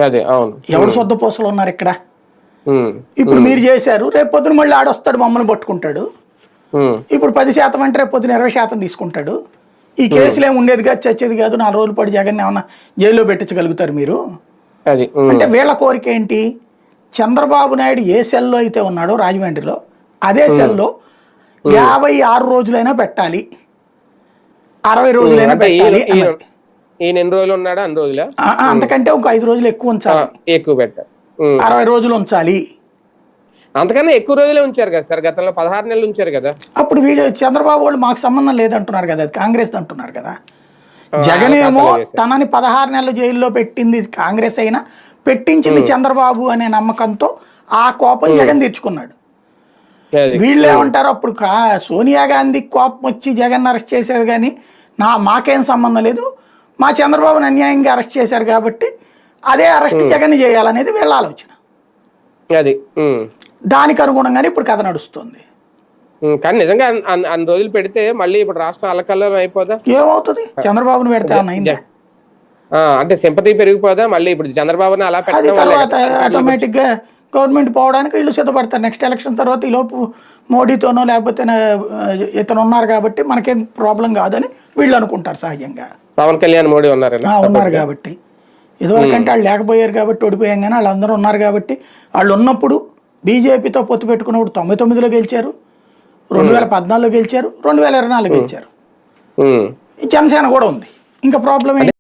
అదే అవును. ఎవరు సొద్ద పూసలు ఉన్నారు ఇక్కడ? ఇప్పుడు మీరు చేశారు, రేపు పొద్దున మళ్ళీ ఆడొస్తాడు మమ్మల్ని పట్టుకుంటాడు. ఇప్పుడు 10% అంటే రేపు పొద్దున 20% తీసుకుంటాడు. ఈ కేసులు ఏమి ఉండేది కాదు, చచ్చేది కాదు. 4 రోజుల పాటు జగన్ ఏమన్నా జైల్లో పెట్టించగలుగుతారు మీరు? అంటే వీళ్ళ కోరిక ఏంటి? చంద్రబాబు నాయుడు ఏ సెల్లో అయితే ఉన్నాడో రాజమండ్రిలో, అదే సెల్లో 56 రోజులైనా పెట్టాలి, 60 రోజులైనా పెట్టాలి అన్నది. ఎన్ని రోజులు ఉన్నాడా అన్ని రోజులు, అంతకంటే ఒక 5 రోజులు ఎక్కువ ఉంచాలి, ఎక్కువ పెట్టాలి, 60 రోజులు ఉంచాలి. అంతకన్నా ఎక్కువ రోజులే ఉంచారు కదా సార్, గతంలో 16 నెలలు ఉంచారు కదా. అప్పుడు వీళ్ళు చంద్రబాబు వాళ్ళు మాకు సంబంధం లేదంటున్నారు కదా, అది కాంగ్రెస్ అంటున్నారు కదా. జగన్ ఏమో తనని 16 నెలలు జైల్లో పెట్టింది కాంగ్రెస్ అయినా పెట్టించింది చంద్రబాబు అనే నమ్మకంతో ఆ కోపం జగన్ తెచ్చుకున్నాడు. వీళ్ళు ఏమంటారు, అప్పుడు సోనియా గాంధీ కోపం వచ్చి జగన్ అరెస్ట్ చేశారు కానీ మాకేం సంబంధం లేదు, మా చంద్రబాబుని అన్యాయంగా అరెస్ట్ చేశారు కాబట్టి అదే అరెస్ట్ జగన్ చేయాలనేది వీళ్ళ ఆలోచన. దానికి అనుగుణంగానే ఇప్పుడు కథ నడుస్తుంది. కానీ నిజంగా అన్ని రోజులు పెడితే మళ్ళీ ఇప్పుడు రాష్ట్రం అల్లకల్లం అయిపోదా? ఏమవుతుంది? చంద్రబాబును పెడితే అయిందా అంటే సింపతి పెరిగిపోదా మళ్ళీ? ఇప్పుడు చంద్రబాబుని అలా అది తర్వాత ఆటోమేటిక్ గా గవర్నమెంట్ పోవడానికి వీళ్ళు సిద్ధపడతారు. నెక్స్ట్ ఎలక్షన్ తర్వాత ఈ లోపు మోడీతోనో లేకపోతే ఇతను ఉన్నారు కాబట్టి మనకేం ప్రాబ్లం కాదని వీళ్ళు అనుకుంటారు సహజంగా. పవన్ కళ్యాణ్ మోడీ ఉన్నారు కాబట్టి, ఇదివరకంటే వాళ్ళు లేకపోయారు కాబట్టి ఓడిపోయాం, కానీ వాళ్ళందరూ ఉన్నారు కాబట్టి. వాళ్ళు ఉన్నప్పుడు బీజేపీతో పొత్తు పెట్టుకున్నప్పుడు 99లో గెలిచారు, 2014లో గెలిచారు, 2024లో గెలిచారు. ఈ జనసేన కూడా ఉంది. ఇంకా ప్రాబ్లం ఏంటి?